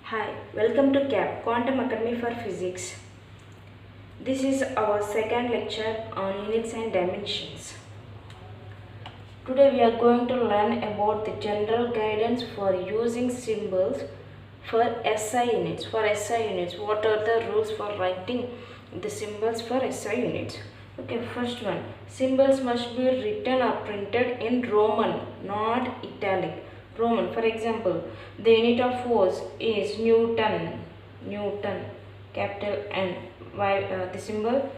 Hi, welcome to CAP Quantum Academy for Physics. This is our second lecture on units and dimensions. Today we are going to learn about the general guidance for using symbols for SI units. What are the rules for writing the symbols for SI units? Okay, first one, symbols must be written or printed in Roman, not italic. Roman, for example, the unit of force is Newton, capital N. Why the symbol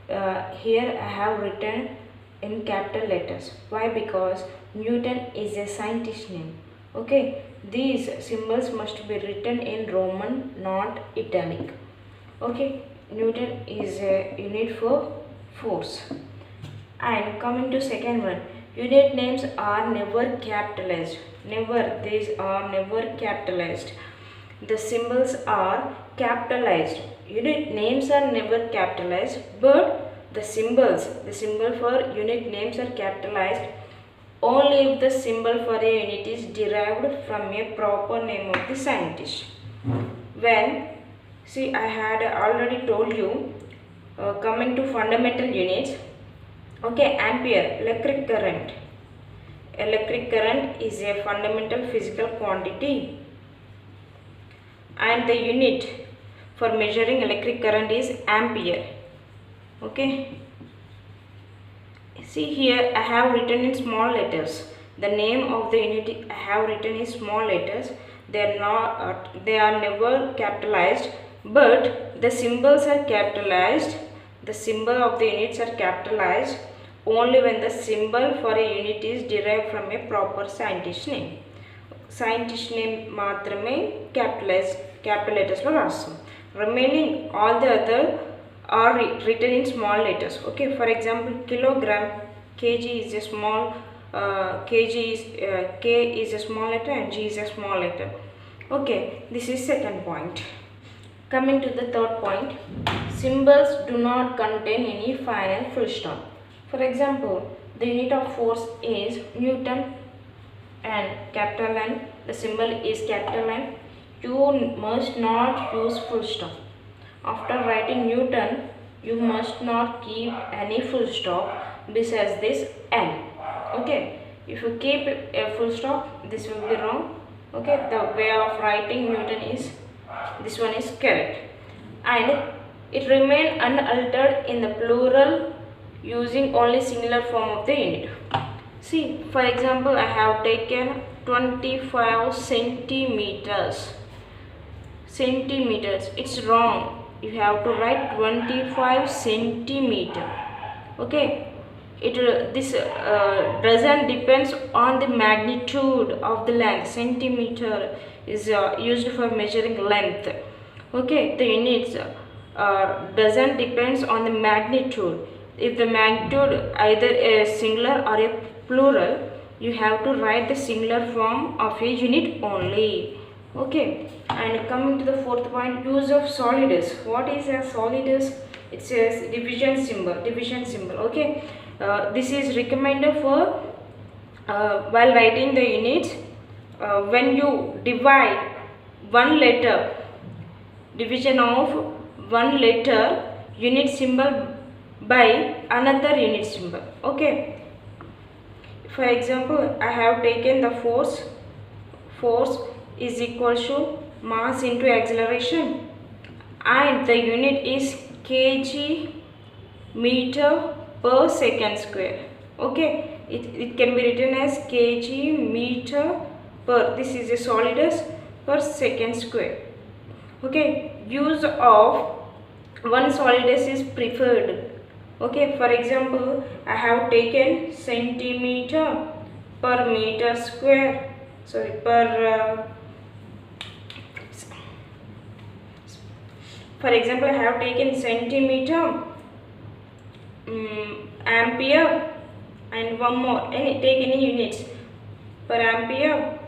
here I have written in capital letters. Why? Because Newton is a scientist name. Okay, these symbols must be written in Roman, not italic. Okay, Newton is a unit for force. And coming to second one, unit names are never capitalized. These are never capitalized. The symbols are capitalized. Unit names are never capitalized, but the symbol for unit names are capitalized only if the symbol for a unit is derived from a proper name of the scientist. I had already told you, coming to fundamental units. Okay, ampere, electric current. Electric current is a fundamental physical quantity, and the unit for measuring electric current is ampere. Okay, see here I have written in small letters. The name of the unit I have written in small letters. They are never capitalized, but the symbols are capitalized. The symbol of the units are capitalized only when the symbol for a unit is derived from a proper scientist name. Scientist name మాత్రమే capital letters లో రాస్తాం. Remaining all the other are written in small letters. Okay, for example, kilogram, kg is a small k is a small letter and g is a small letter. Okay, this is second point. Coming to the third point, symbols do not contain any final full stop. For example, the unit of force is Newton and capital N. The symbol is capital N. You must not use full stop. After writing Newton, you must not keep any full stop besides this N. Okay, if you keep a full stop, this will be wrong. Okay, the way of writing Newton is this one is correct, and it remain unaltered in the plural using only singular form of the unit. See, for example, I have taken 25 centimeters. It's wrong. You have to write 25 centimeter. Okay, this doesn't depends on the magnitude of the length. Centimeter is used for measuring length. Okay, the units doesn't depends on the magnitude. If the magnitude either a singular or a plural, you have to write the singular form of a unit only. Okay, and coming to the fourth point, use of solidus. What is a solidus? It says division symbol. Okay, this is recommended for while writing the units. When you divide one letter, division of one letter unit symbol by another unit symbol. Okay, for example, I have taken the force is equal to mass into acceleration, and the unit is kg meter per second square. Okay, it can be written as kg meter per, this is a solidus, per second square. Okay, use of one solidus is preferred. Okay, for example, I have taken centimeter per meter square. For example, I have taken centimeter, ampere, and one more. Take any units per ampere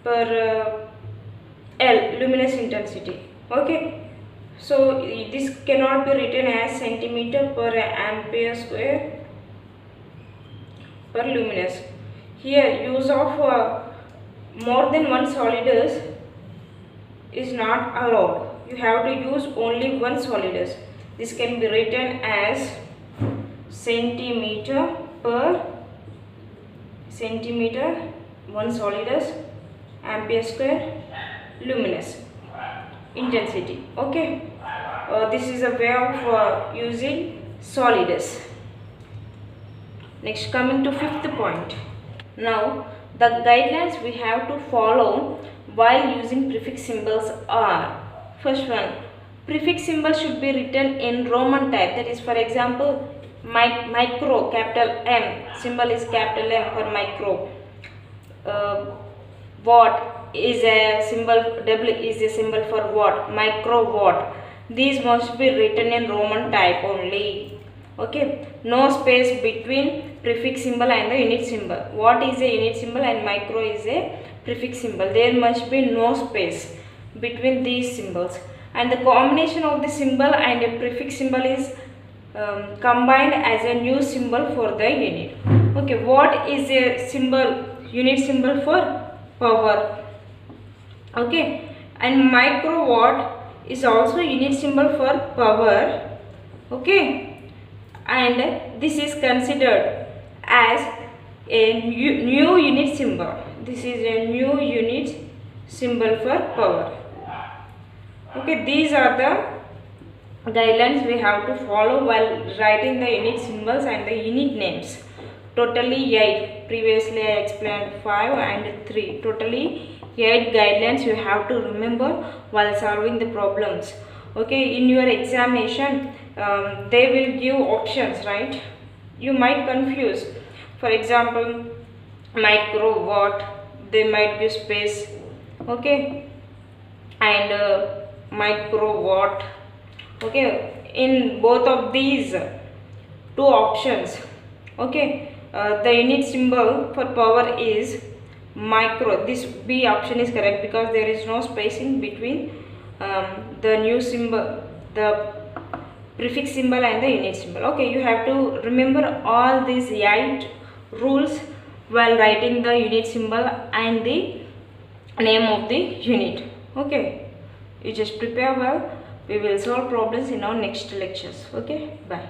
per L, luminous intensity. Okay, so this cannot be written as centimeter per ampere square per luminous. Here, use of more than one solidus is not allowed. You have to use only one solidus. This can be written as centimeter per centimeter, one solidus, ampere square, luminous intensity. Okay, this is a way of using solidus. Next, coming to fifth point. Now the guidelines we have to follow while using prefix symbols are: first one, prefix symbol should be written in Roman type. That is, for example, micro, capital M, symbol is capital M for micro. Watt is a symbol, W is a symbol for watt, microwatt. These must be written in Roman type only. Okay, no space between prefix symbol and the unit symbol. Watt is a unit symbol and micro is a prefix symbol. There must be no space between these symbols, and the combination of the symbol and a prefix symbol is combined as a new symbol for the unit. Okay, watt is a symbol, unit symbol for power. Okay, and microwatt is also unit symbol for power. Okay, and this is considered as a new unit symbol. This is a new unit symbol for power. Okay, these are the guidelines we have to follow while writing the unit symbols and the unit names. Totally 8. Previously I explained 5 and 3. Totally 8 guidelines you have to remember while solving the problems. Okay, in your examination they will give options, right? You might confuse. For example, microwatt, they might give space. Okay, and microwatt. Okay, in both of these two options, okay, the unit symbol for power is micro. This B option is correct because there is no spacing between the new symbol, the prefix symbol and the unit symbol. Okay, you have to remember all these 8 rules while writing the unit symbol and the name of the unit. Okay, you just prepare well. We will solve problems in our next lectures. Okay, bye.